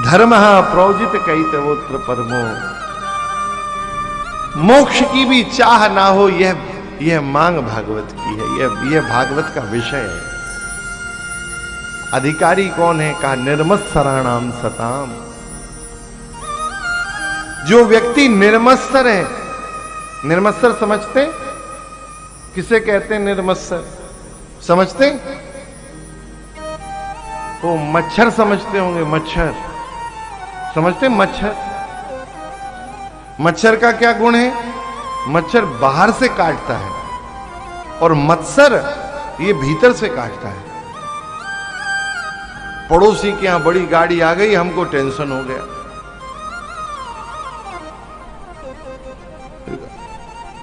धर्म प्रोजित कैतवोत्र परमो। मोक्ष की भी चाह ना हो, यह मांग भागवत की है, यह भागवत का विषय है। अधिकारी कौन है? कहा निर्मत्सराणाम सताम। जो व्यक्ति निर्मत्सर है, निर्मत्सर समझते किसे कहते हैं? निर्मत्सर समझते? तो मच्छर समझते होंगे, मच्छर समझते? मच्छर, मच्छर का क्या गुण है? मच्छर बाहर से काटता है और मत्सर ये भीतर से काटता है। पड़ोसी के यहां बड़ी गाड़ी आ गई, हमको टेंशन हो गया।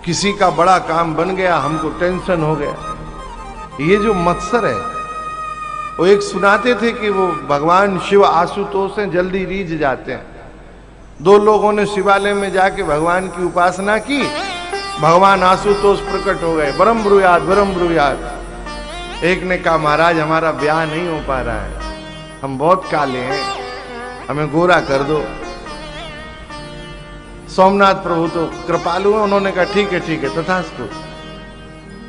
किसी का बड़ा काम बन गया, हमको टेंशन हो गया। ये जो मत्सर है, वो एक सुनाते थे कि वो भगवान शिव आशुतोष से जल्दी रीझ जाते हैं। दो लोगों ने शिवालय में जाके भगवान की उपासना की, भगवान आशुतोष प्रकट हो गए। बरम ब्रुयाद, बरम ब्रुयाद। एक ने कहा महाराज हमारा ब्याह नहीं हो पा रहा है, हम बहुत काले हैं, हमें गोरा कर दो। सोमनाथ प्रभु तो कृपालु हैं, उन्होंने कहा ठीक है तथास्तु।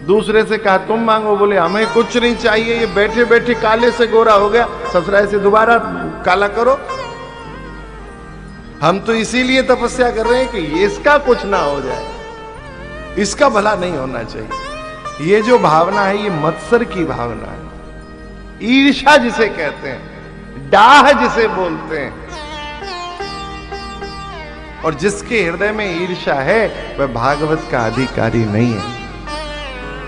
दूसरे से कहा तुम मांगो, बोले हमें कुछ नहीं चाहिए, ये बैठे बैठे काले से गोरा हो गया, ससुराल से दोबारा काला करो। हम तो इसीलिए तपस्या कर रहे हैं कि ये इसका कुछ ना हो जाए, इसका भला नहीं होना चाहिए। ये जो भावना है, ये मत्सर की भावना है, ईर्ष्या जिसे कहते हैं, डाह जिसे बोलते हैं। और जिसके हृदय में ईर्ष्या है वह भागवत का अधिकारी नहीं है।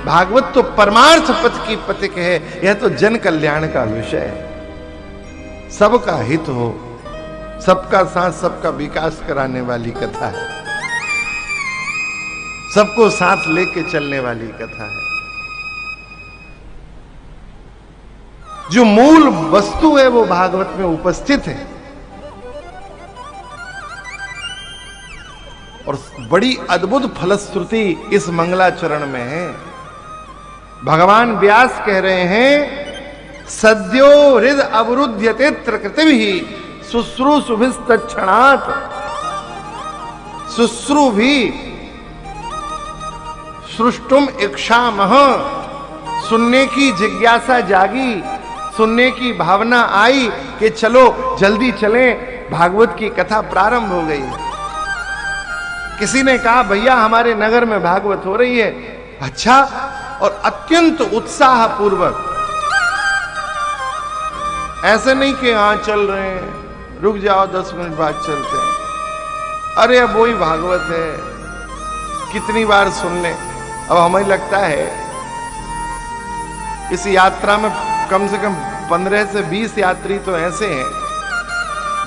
भागवत तो परमार्थ पथ की पथिक है, यह तो जन कल्याण का विषय है। सबका हित हो, सबका साथ सबका विकास कराने वाली कथा है, सबको साथ लेके चलने वाली कथा है। जो मूल वस्तु है वो भागवत में उपस्थित है। और बड़ी अद्भुत फलश्रुति इस मंगलाचरण में है। भगवान व्यास कह रहे हैं सद्यो हृद अवरुध्यते कृतिभिः शुश्रूषुभिस्तत्क्षणात्। शुश्रूभि सृष्टुम इक्षामः। सुनने की जिज्ञासा जागी, सुनने की भावना आई कि चलो जल्दी चलें, भागवत की कथा प्रारंभ हो गई। किसी ने कहा भैया हमारे नगर में भागवत हो रही है। अच्छा, और अत्यंत उत्साह पूर्वक, ऐसे नहीं कि हाँ चल रहे हैं, रुक जाओ 10 मिनट बाद चलते हैं। अरे अब वही भागवत है, कितनी बार सुन लें। अब हमें लगता है इस यात्रा में कम से कम 15 से 20 यात्री तो ऐसे हैं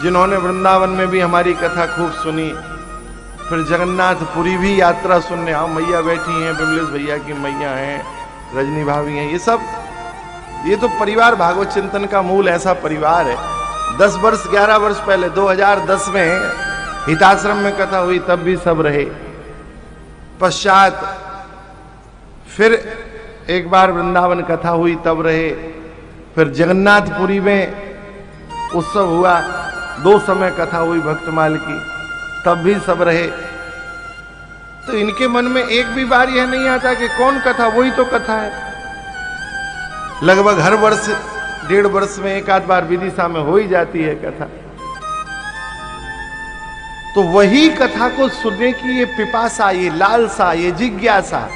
जिन्होंने वृंदावन में भी हमारी कथा खूब सुनी, फिर जगन्नाथपुरी भी यात्रा सुनने। हाँ मैया बैठी हैं, विमलेश भैया की मैया हैं, रजनी भाभी हैं, ये तो परिवार भागवत चिंतन का मूल ऐसा परिवार है। 10 वर्ष 11 वर्ष पहले 2010 में हिताश्रम में कथा हुई, तब भी सब रहे। पश्चात फिर एक बार वृंदावन कथा हुई, तब रहे। फिर जगन्नाथपुरी में उत्सव हुआ, 2 समय कथा हुई भक्तमाल की, तब भी सब रहे। तो इनके मन में एक भी बार यह नहीं आता कि कौन कथा, वही तो कथा है। लगभग हर वर्ष 1.5 वर्ष में एक आध बार विदिशा में हो ही जाती है कथा। तो वही कथा को सुनने की ये पिपासा, ये लालसा, ये जिज्ञासा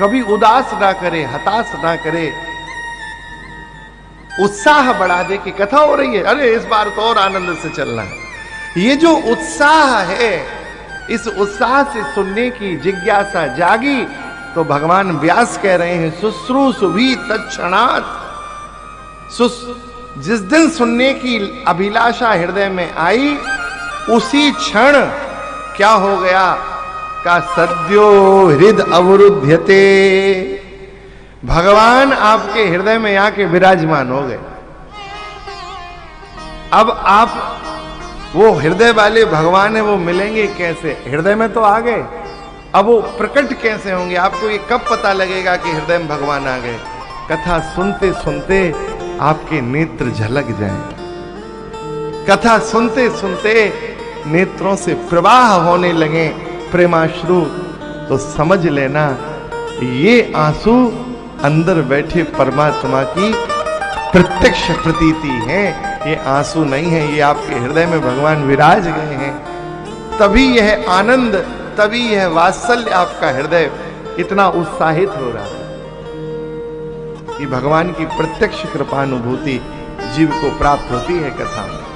कभी उदास ना करे, हताश ना करे, उत्साह बढ़ा दे कि कथा हो रही है, अरे इस बार तो और आनंद से चलना है। ये जो उत्साह है, इस उत्साह से सुनने की जिज्ञासा जागी तो भगवान व्यास कह रहे हैं शुश्रूषुभि तत्क्षणात्। जिस दिन सुनने की अभिलाषा हृदय में आई, उसी क्षण क्या हो गया? का सद्यो हृद अवरुध्यते। भगवान आपके हृदय में आके विराजमान हो गए। अब आप वो हृदय वाले भगवान है, वो मिलेंगे कैसे? हृदय में तो आ गए, अब वो प्रकट कैसे होंगे? आपको ये कब पता लगेगा कि हृदय में भगवान आ गए? कथा सुनते सुनते आपके नेत्र झलक जाएं, कथा सुनते सुनते नेत्रों से प्रवाह होने लगे प्रेमाश्रु, तो समझ लेना ये आंसू अंदर बैठे परमात्मा की प्रत्यक्ष प्रतीति है। ये आंसू नहीं है, ये आपके हृदय में भगवान विराज गए हैं। तभी यह आनंद, तभी यह वात्सल्य आपका हृदय इतना उत्साहित हो रहा है कि भगवान की प्रत्यक्ष कृपानुभूति जीव को प्राप्त होती है कथा में।